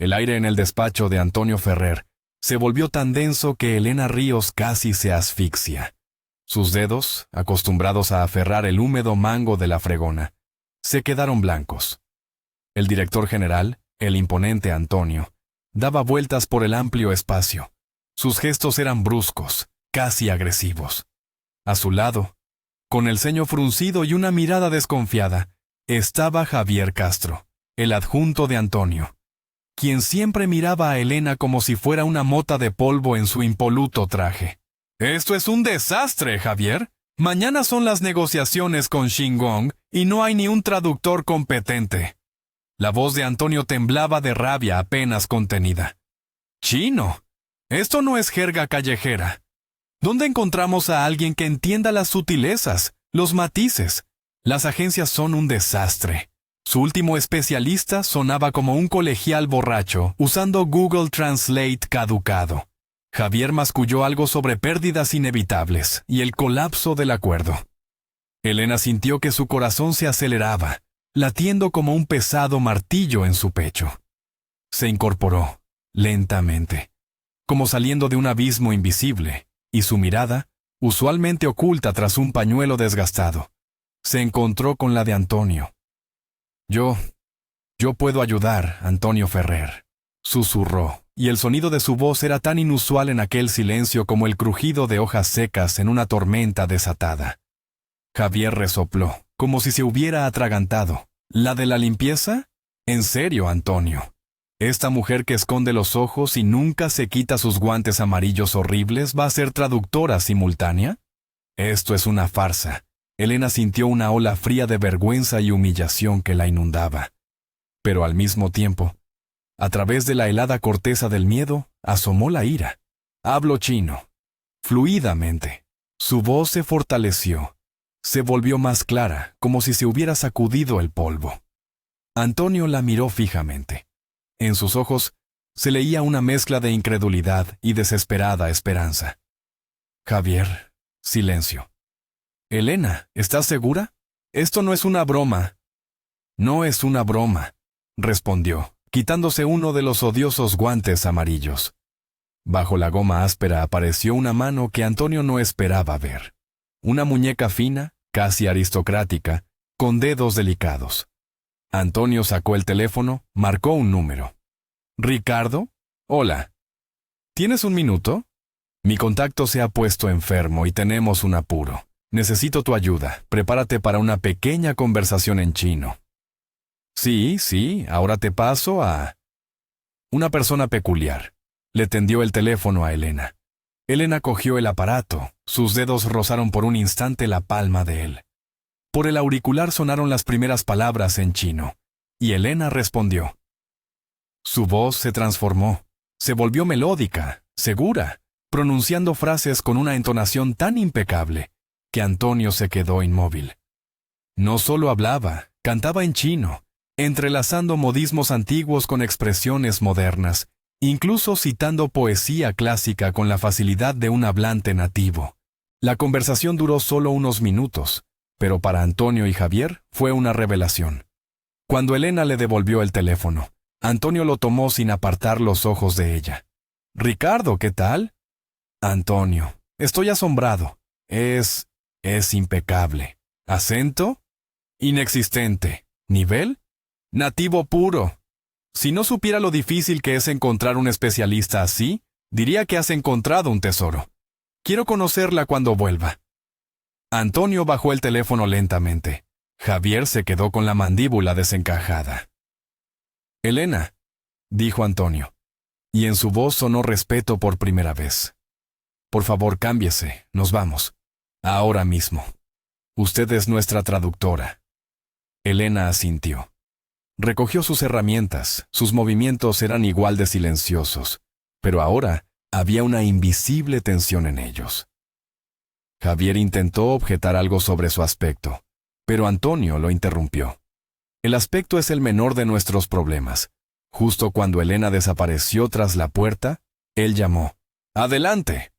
El aire en el despacho de Antonio Ferrer se volvió tan denso que Elena Ríos casi se asfixia. Sus dedos, acostumbrados a aferrar el húmedo mango de la fregona, se quedaron blancos. El director general, el imponente Antonio, daba vueltas por el amplio espacio. Sus gestos eran bruscos, casi agresivos. A su lado, con el ceño fruncido y una mirada desconfiada, estaba Javier Castro, el adjunto de Antonio, quien siempre miraba a Elena como si fuera una mota de polvo en su impoluto traje. «Esto es un desastre, Javier. Mañana son las negociaciones con Shingon y no hay ni un traductor competente». La voz de Antonio temblaba de rabia apenas contenida. «Chino, esto no es jerga callejera. ¿Dónde encontramos a alguien que entienda las sutilezas, los matices? Las agencias son un desastre». Su último especialista sonaba como un colegial borracho usando Google Translate caducado. Javier masculló algo sobre pérdidas inevitables y el colapso del acuerdo. Elena sintió que su corazón se aceleraba, latiendo como un pesado martillo en su pecho. Se incorporó, lentamente, como saliendo de un abismo invisible, y su mirada, usualmente oculta tras un pañuelo desgastado, se encontró con la de Antonio. Yo puedo ayudar, Antonio Ferrer», susurró, y el sonido de su voz era tan inusual en aquel silencio como el crujido de hojas secas en una tormenta desatada. Javier resopló, como si se hubiera atragantado. «¿La de la limpieza? En serio, Antonio. Esta mujer que esconde los ojos y nunca se quita sus guantes amarillos horribles va a ser traductora simultánea». Esto es una farsa. Elena sintió una ola fría de vergüenza y humillación que la inundaba. Pero al mismo tiempo, a través de la helada corteza del miedo, asomó la ira. Habló chino, fluidamente. Su voz se fortaleció. Se volvió más clara, como si se hubiera sacudido el polvo. Antonio la miró fijamente. En sus ojos se leía una mezcla de incredulidad y desesperada esperanza. Javier, silencio. «Elena, ¿estás segura? Esto no es una broma». «No es una broma», respondió, quitándose uno de los odiosos guantes amarillos. Bajo la goma áspera apareció una mano que Antonio no esperaba ver. Una muñeca fina, casi aristocrática, con dedos delicados. Antonio sacó el teléfono, marcó un número. «¿Ricardo? Hola. ¿Tienes un minuto? Mi contacto se ha puesto enfermo y tenemos un apuro. Necesito tu ayuda. Prepárate para una pequeña conversación en chino». Sí, ahora te paso a... Una persona peculiar. Le tendió el teléfono a Elena. Elena cogió el aparato. Sus dedos rozaron por un instante la palma de él. Por el auricular sonaron las primeras palabras en chino, y Elena respondió. Su voz se transformó. Se volvió melódica, segura, pronunciando frases con una entonación tan impecable que Antonio se quedó inmóvil. No solo hablaba, cantaba en chino, entrelazando modismos antiguos con expresiones modernas, incluso citando poesía clásica con la facilidad de un hablante nativo. La conversación duró solo unos minutos, pero para Antonio y Javier fue una revelación. Cuando Elena le devolvió el teléfono, Antonio lo tomó sin apartar los ojos de ella. «Ricardo, ¿qué tal?» «Antonio, estoy asombrado. Es impecable. ¿Acento? Inexistente. ¿Nivel? Nativo puro. Si no supiera lo difícil que es encontrar un especialista así, diría que has encontrado un tesoro. Quiero conocerla cuando vuelva». Antonio bajó el teléfono lentamente. Javier se quedó con la mandíbula desencajada. «Elena», dijo Antonio, y en su voz sonó respeto por primera vez. «Por favor, cámbiese, nos vamos. Ahora mismo. Usted es nuestra traductora». Elena asintió. Recogió sus herramientas, sus movimientos eran igual de silenciosos, pero ahora había una invisible tensión en ellos. Javier intentó objetar algo sobre su aspecto, pero Antonio lo interrumpió. «El aspecto es el menor de nuestros problemas». Justo cuando Elena desapareció tras la puerta, él llamó. «¡Adelante!».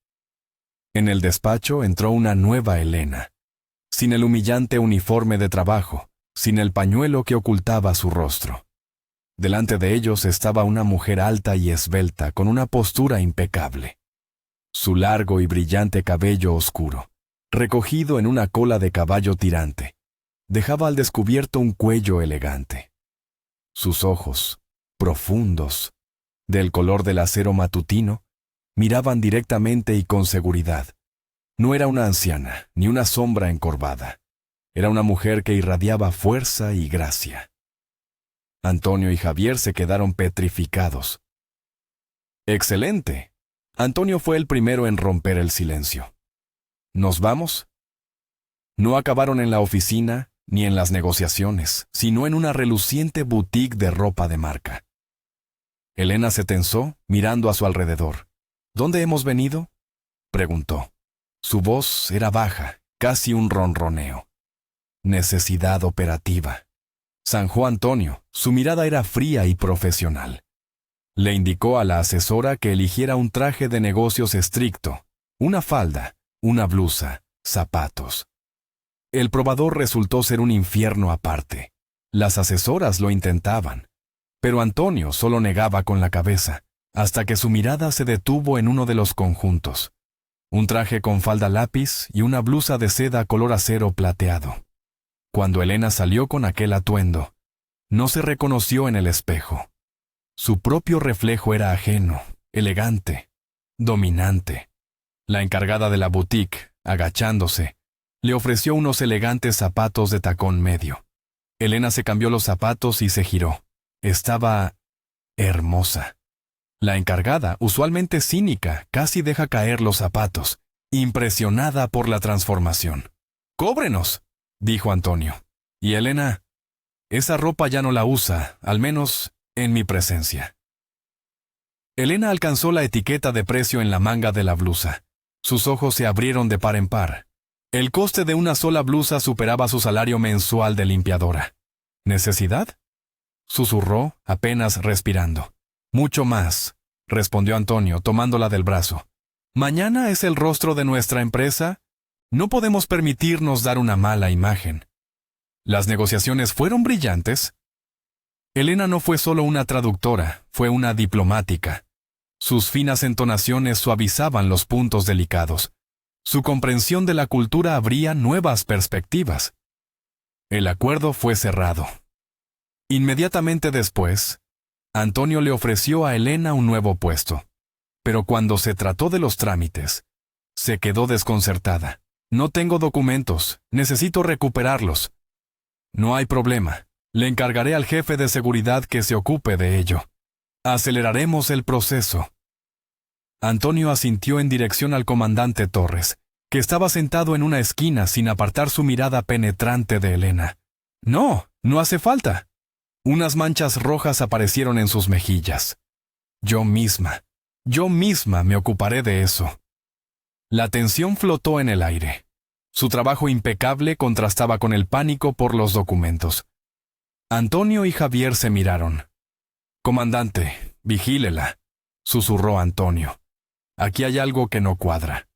En el despacho entró una nueva Elena, sin el humillante uniforme de trabajo, sin el pañuelo que ocultaba su rostro. Delante de ellos estaba una mujer alta y esbelta, con una postura impecable. Su largo y brillante cabello oscuro, recogido en una cola de caballo tirante, dejaba al descubierto un cuello elegante. Sus ojos, profundos, del color del acero matutino, miraban directamente y con seguridad. No era una anciana, ni una sombra encorvada. Era una mujer que irradiaba fuerza y gracia. Antonio y Javier se quedaron petrificados. ¡Excelente! Antonio fue el primero en romper el silencio. ¿Nos vamos? No acabaron en la oficina ni en las negociaciones, sino en una reluciente boutique de ropa de marca. Elena se tensó, mirando a su alrededor. ¿Dónde hemos venido?, preguntó. Su voz era baja, casi un ronroneo. Necesidad operativa. Zanjó Antonio. Su mirada era fría y profesional. Le indicó a la asesora que eligiera un traje de negocios estricto, una falda, una blusa, zapatos. El probador resultó ser un infierno aparte. Las asesoras lo intentaban, pero Antonio solo negaba con la cabeza, hasta que su mirada se detuvo en uno de los conjuntos. Un traje con falda lápiz y una blusa de seda color acero plateado. Cuando Elena salió con aquel atuendo, no se reconoció en el espejo. Su propio reflejo era ajeno, elegante, dominante. La encargada de la boutique, agachándose, le ofreció unos elegantes zapatos de tacón medio. Elena se cambió los zapatos y se giró. Estaba hermosa. La encargada, usualmente cínica, casi deja caer los zapatos, impresionada por la transformación. «¡Cóbrenos!», dijo Antonio. Y Elena, esa ropa ya no la usa, al menos en mi presencia. Elena alcanzó la etiqueta de precio en la manga de la blusa. Sus ojos se abrieron de par en par. El coste de una sola blusa superaba su salario mensual de limpiadora. ¿Necesidad?, susurró, apenas respirando. Mucho más, respondió Antonio, tomándola del brazo. Mañana es el rostro de nuestra empresa. No podemos permitirnos dar una mala imagen. Las negociaciones fueron brillantes. Elena no fue solo una traductora, fue una diplomática. Sus finas entonaciones suavizaban los puntos delicados. Su comprensión de la cultura abría nuevas perspectivas. El acuerdo fue cerrado. Inmediatamente después, Antonio le ofreció a Elena un nuevo puesto. Pero cuando se trató de los trámites, se quedó desconcertada. No tengo documentos, necesito recuperarlos. No hay problema, le encargaré al jefe de seguridad que se ocupe de ello. Aceleraremos el proceso. Antonio asintió en dirección al comandante Torres, que estaba sentado en una esquina sin apartar su mirada penetrante de Elena. No, no hace falta. Unas manchas rojas aparecieron en sus mejillas. Yo misma me ocuparé de eso. La tensión flotó en el aire. Su trabajo impecable contrastaba con el pánico por los documentos. Antonio y Javier se miraron. «Comandante, vigílela», susurró Antonio. «Aquí hay algo que no cuadra».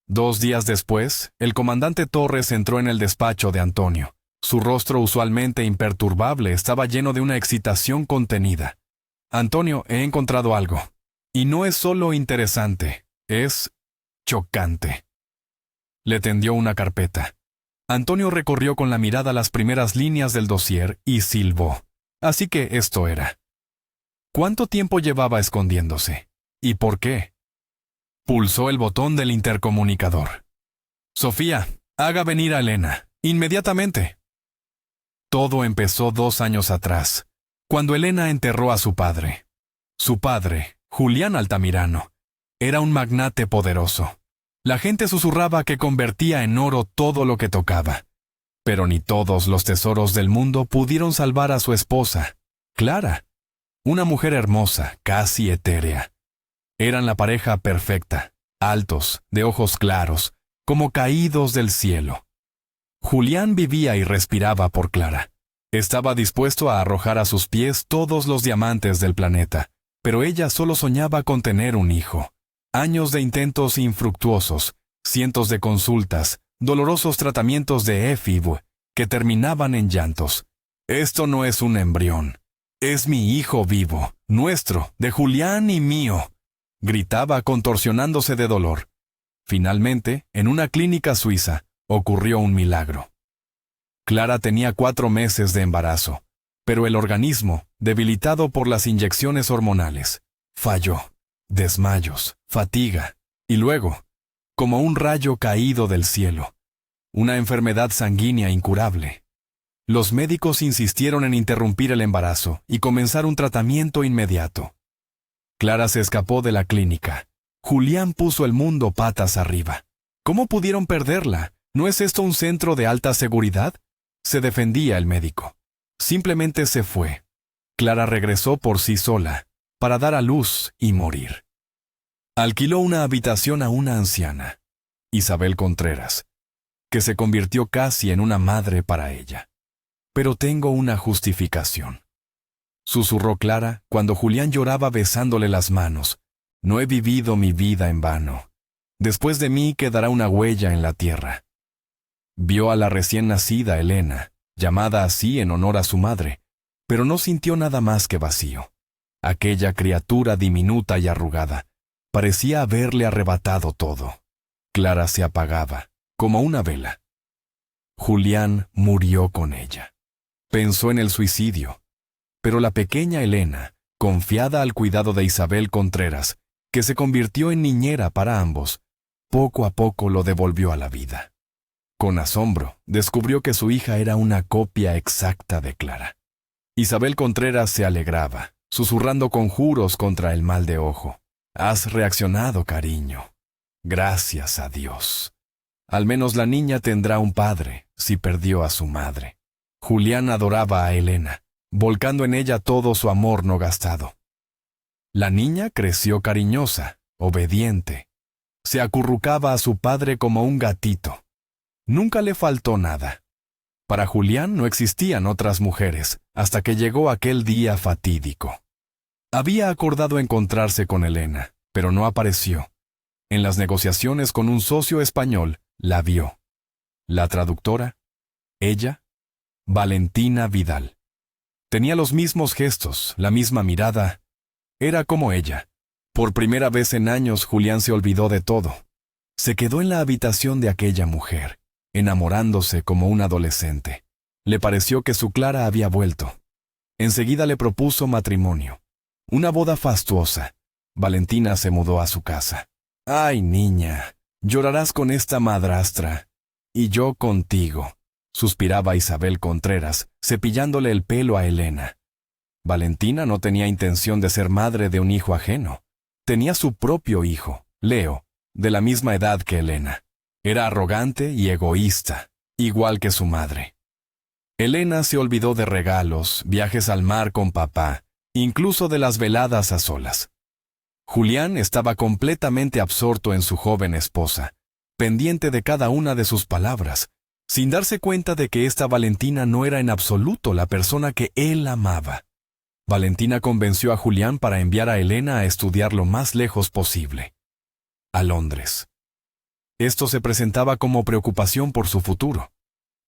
2 días después, el comandante Torres entró en el despacho de Antonio. Su rostro usualmente imperturbable estaba lleno de una excitación contenida. «Antonio, he encontrado algo. Y no es solo interesante, es chocante». Le tendió una carpeta. Antonio recorrió con la mirada las primeras líneas del dossier y silbó. Así que esto era. ¿Cuánto tiempo llevaba escondiéndose? ¿Y por qué? Pulsó el botón del intercomunicador. «Sofía, haga venir a Elena, inmediatamente». Todo empezó 2 años atrás, cuando Elena enterró a su padre. Su padre, Julián Altamirano, era un magnate poderoso. La gente susurraba que convertía en oro todo lo que tocaba. Pero ni todos los tesoros del mundo pudieron salvar a su esposa, Clara, una mujer hermosa, casi etérea. Eran la pareja perfecta, altos, de ojos claros, como caídos del cielo. Julián vivía y respiraba por Clara. Estaba dispuesto a arrojar a sus pies todos los diamantes del planeta, pero ella solo soñaba con tener un hijo. Años de intentos infructuosos, cientos de consultas, dolorosos tratamientos de éfib que terminaban en llantos. «Esto no es un embrión. «Es mi hijo vivo, nuestro, de Julián y mío», gritaba contorsionándose de dolor. Finalmente, en una clínica suiza, ocurrió un milagro. Clara tenía 4 meses de embarazo, pero el organismo, debilitado por las inyecciones hormonales, falló. Desmayos, fatiga, y luego, como un rayo caído del cielo, una enfermedad sanguínea incurable. Los médicos insistieron en interrumpir el embarazo y comenzar un tratamiento inmediato. Clara se escapó de la clínica. Julián puso el mundo patas arriba. ¿Cómo pudieron perderla? ¿No es esto un centro de alta seguridad? Se defendía el médico. Simplemente se fue. Clara regresó por sí sola, para dar a luz y morir. Alquiló una habitación a una anciana, Isabel Contreras, que se convirtió casi en una madre para ella. Pero tengo una justificación, susurró Clara cuando Julián lloraba besándole las manos. No he vivido mi vida en vano. Después de mí quedará una huella en la tierra. Vio a la recién nacida Elena, llamada así en honor a su madre, pero no sintió nada más que vacío. Aquella criatura diminuta y arrugada parecía haberle arrebatado todo. Clara se apagaba, como una vela. Julián murió con ella. Pensó en el suicidio, pero la pequeña Elena, confiada al cuidado de Isabel Contreras, que se convirtió en niñera para ambos, poco a poco lo devolvió a la vida. Con asombro, descubrió que su hija era una copia exacta de Clara. Isabel Contreras se alegraba, susurrando conjuros contra el mal de ojo. «Has reaccionado, cariño. Gracias a Dios. Al menos la niña tendrá un padre, si perdió a su madre». Julián adoraba a Elena, volcando en ella todo su amor no gastado. La niña creció cariñosa, obediente. Se acurrucaba a su padre como un gatito. Nunca le faltó nada. Para Julián no existían otras mujeres, hasta que llegó aquel día fatídico. Había acordado encontrarse con Elena, pero no apareció. En las negociaciones con un socio español, la vio. La traductora, ella, Valentina Vidal. Tenía los mismos gestos, la misma mirada. Era como ella. Por primera vez en años, Julián se olvidó de todo. Se quedó en la habitación de aquella mujer, enamorándose como un adolescente. Le pareció que su Clara había vuelto. Enseguida le propuso matrimonio. Una boda fastuosa. Valentina se mudó a su casa. «Ay, niña, llorarás con esta madrastra. Y yo contigo», suspiraba Isabel Contreras, cepillándole el pelo a Elena. Valentina no tenía intención de ser madre de un hijo ajeno. Tenía su propio hijo, Leo, de la misma edad que Elena. Era arrogante y egoísta, igual que su madre. Elena se olvidó de regalos, viajes al mar con papá, incluso de las veladas a solas. Julián estaba completamente absorto en su joven esposa, pendiente de cada una de sus palabras, sin darse cuenta de que esta Valentina no era en absoluto la persona que él amaba. Valentina convenció a Julián para enviar a Elena a estudiar lo más lejos posible, a Londres. Esto se presentaba como preocupación por su futuro.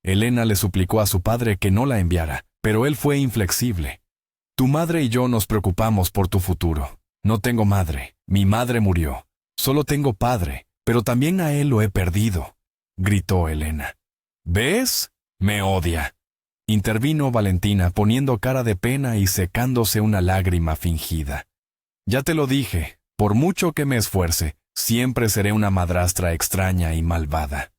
Elena le suplicó a su padre que no la enviara, pero él fue inflexible. «Tu madre y yo nos preocupamos por tu futuro. No tengo madre, mi madre murió. Solo tengo padre, pero también a él lo he perdido», gritó Elena. «¿Ves? Me odia», intervino Valentina poniendo cara de pena y secándose una lágrima fingida. «Ya te lo dije, por mucho que me esfuerce, siempre seré una madrastra extraña y malvada».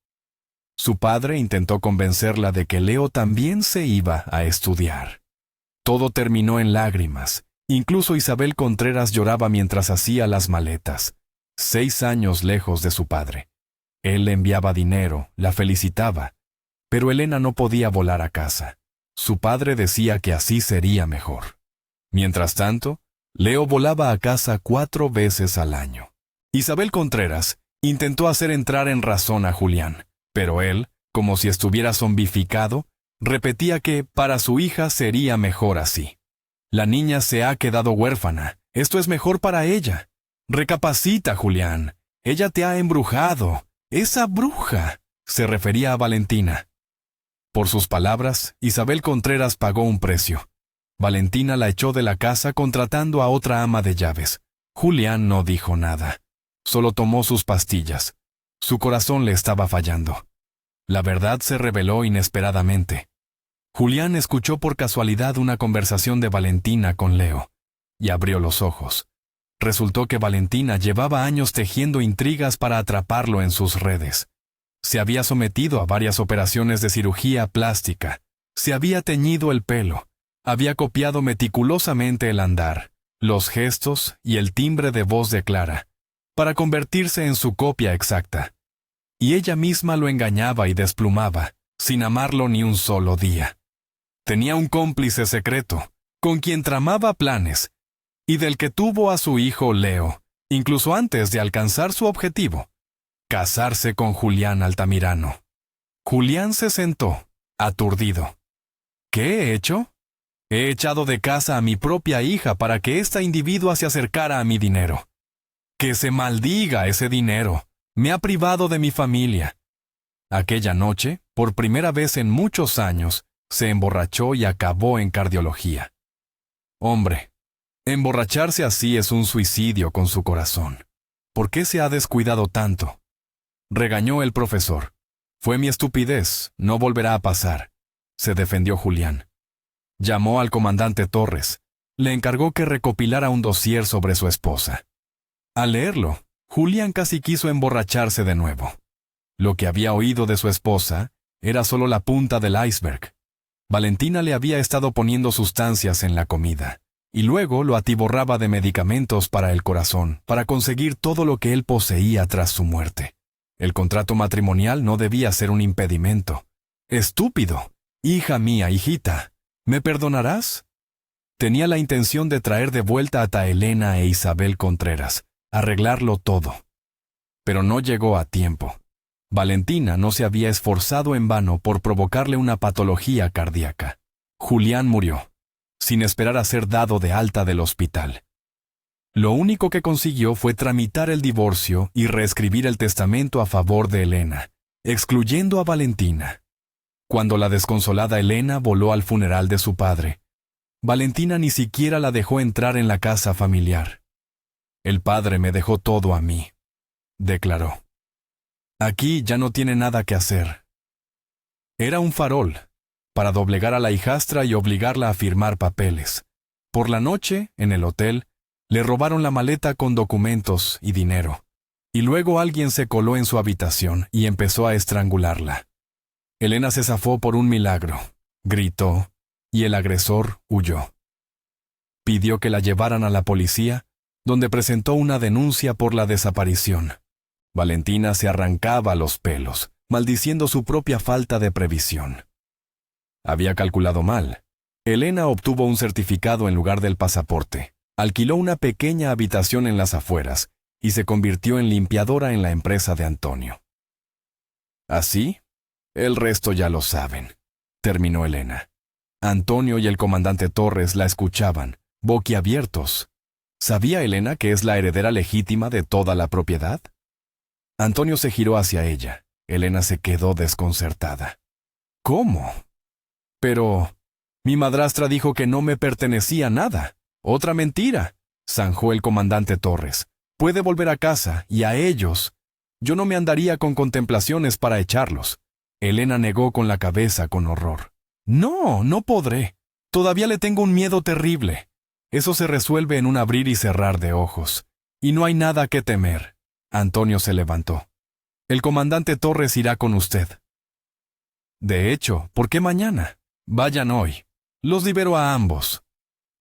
Su padre intentó convencerla de que Leo también se iba a estudiar. Todo terminó en lágrimas. Incluso Isabel Contreras lloraba mientras hacía las maletas. 6 años lejos de su padre. Él le enviaba dinero, la felicitaba. Pero Elena no podía volar a casa. Su padre decía que así sería mejor. Mientras tanto, Leo volaba a casa 4 veces al año. Isabel Contreras intentó hacer entrar en razón a Julián, pero él, como si estuviera zombificado, repetía que para su hija sería mejor así. «La niña se ha quedado huérfana. Esto es mejor para ella. Recapacita, Julián. Ella te ha embrujado. Esa bruja», se refería a Valentina. Por sus palabras, Isabel Contreras pagó un precio. Valentina la echó de la casa contratando a otra ama de llaves. Julián no dijo nada. Solo tomó sus pastillas. Su corazón le estaba fallando. La verdad se reveló inesperadamente. Julián escuchó por casualidad una conversación de Valentina con Leo, y abrió los ojos. Resultó que Valentina llevaba años tejiendo intrigas para atraparlo en sus redes. Se había sometido a varias operaciones de cirugía plástica, se había teñido el pelo, había copiado meticulosamente el andar, los gestos y el timbre de voz de Clara, para convertirse en su copia exacta. Y ella misma lo engañaba y desplumaba, sin amarlo ni un solo día. Tenía un cómplice secreto, con quien tramaba planes, y del que tuvo a su hijo Leo, incluso antes de alcanzar su objetivo, casarse con Julián Altamirano. Julián se sentó, aturdido. ¿Qué he hecho? He echado de casa a mi propia hija para que esta individua se acercara a mi dinero. Que se maldiga ese dinero. Me ha privado de mi familia. Aquella noche, por primera vez en muchos años, se emborrachó y acabó en cardiología. Hombre, emborracharse así es un suicidio con su corazón. ¿Por qué se ha descuidado tanto? Regañó el profesor. Fue mi estupidez, no volverá a pasar, se defendió Julián. Llamó al comandante Torres. Le encargó que recopilara un dossier sobre su esposa. Al leerlo, Julián casi quiso emborracharse de nuevo. Lo que había oído de su esposa era solo la punta del iceberg. Valentina le había estado poniendo sustancias en la comida, y luego lo atiborraba de medicamentos para el corazón, para conseguir todo lo que él poseía tras su muerte. El contrato matrimonial no debía ser un impedimento. ¡Estúpido! Hija mía, hijita, ¿me perdonarás? Tenía la intención de traer de vuelta a Taelena e Isabel Contreras, arreglarlo todo. Pero no llegó a tiempo. Valentina no se había esforzado en vano por provocarle una patología cardíaca. Julián murió, sin esperar a ser dado de alta del hospital. Lo único que consiguió fue tramitar el divorcio y reescribir el testamento a favor de Elena, excluyendo a Valentina. Cuando la desconsolada Elena voló al funeral de su padre, Valentina ni siquiera la dejó entrar en la casa familiar. El padre me dejó todo a mí, declaró. Aquí ya no tiene nada que hacer. Era un farol, para doblegar a la hijastra y obligarla a firmar papeles. Por la noche, en el hotel, le robaron la maleta con documentos y dinero, y luego alguien se coló en su habitación y empezó a estrangularla. Elena se zafó por un milagro, gritó, y el agresor huyó. Pidió que la llevaran a la policía, donde presentó una denuncia por la desaparición. Valentina se arrancaba los pelos, maldiciendo su propia falta de previsión. Había calculado mal. Elena obtuvo un certificado en lugar del pasaporte, alquiló una pequeña habitación en las afueras y se convirtió en limpiadora en la empresa de Antonio. Así, el resto ya lo saben, terminó Elena. Antonio y el comandante Torres la escuchaban, boquiabiertos. ¿Sabía Elena que es la heredera legítima de toda la propiedad? Antonio se giró hacia ella. Elena se quedó desconcertada. ¿Cómo? Pero mi madrastra dijo que no me pertenecía nada. Otra mentira, zanjó el comandante Torres. Puede volver a casa, y a ellos. Yo no me andaría con contemplaciones para echarlos. Elena negó con la cabeza con horror. No, no podré. Todavía le tengo un miedo terrible. Eso se resuelve en un abrir y cerrar de ojos. Y no hay nada que temer. Antonio se levantó. El comandante Torres irá con usted. De hecho, ¿por qué mañana? Vayan hoy. Los libero a ambos.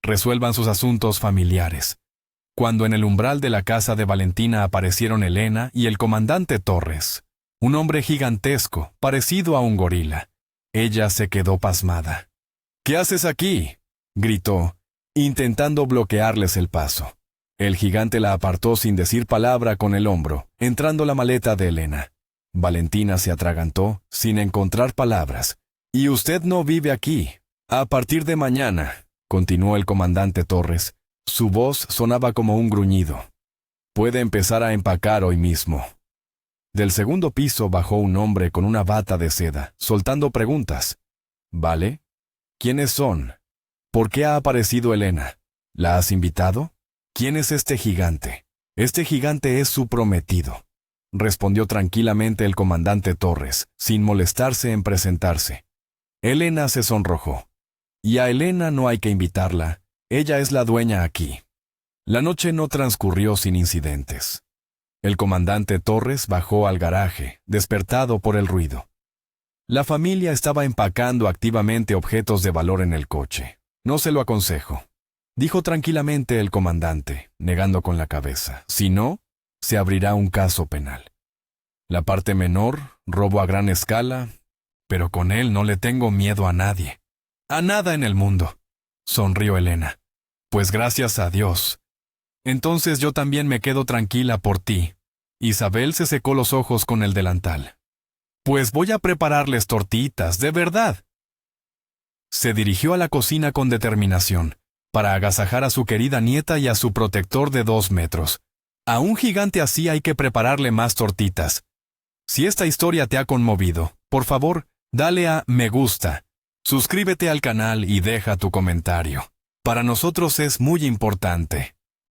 Resuelvan sus asuntos familiares. Cuando en el umbral de la casa de Valentina aparecieron Elena y el comandante Torres, un hombre gigantesco, parecido a un gorila, ella se quedó pasmada. ¿Qué haces aquí?, gritó, intentando bloquearles el paso. El gigante la apartó sin decir palabra con el hombro, entrando la maleta de Elena. Valentina se atragantó, sin encontrar palabras. «Y usted no vive aquí. A partir de mañana», continuó el comandante Torres. Su voz sonaba como un gruñido. «Puede empezar a empacar hoy mismo». Del segundo piso bajó un hombre con una bata de seda, soltando preguntas. «¿Vale? ¿Quiénes son?» ¿Por qué ha aparecido Elena? ¿La has invitado? ¿Quién es este gigante? Este gigante es su prometido, respondió tranquilamente el comandante Torres, sin molestarse en presentarse. Elena se sonrojó. Y a Elena no hay que invitarla, ella es la dueña aquí. La noche no transcurrió sin incidentes. El comandante Torres bajó al garaje, despertado por el ruido. La familia estaba empacando activamente objetos de valor en el coche. No se lo aconsejo, dijo tranquilamente el comandante, negando con la cabeza. Si no, se abrirá un caso penal. La parte menor, robo a gran escala, pero con él no le tengo miedo a nadie. A nada en el mundo, sonrió Elena. Pues gracias a Dios. Entonces yo también me quedo tranquila por ti. Isabel se secó los ojos con el delantal. Pues voy a prepararles tortitas, de verdad. Se dirigió a la cocina con determinación, para agasajar a su querida nieta y a su protector de 2 metros. A un gigante así hay que prepararle más tortitas. Si esta historia te ha conmovido, por favor, dale a me gusta. Suscríbete al canal y deja tu comentario. Para nosotros es muy importante.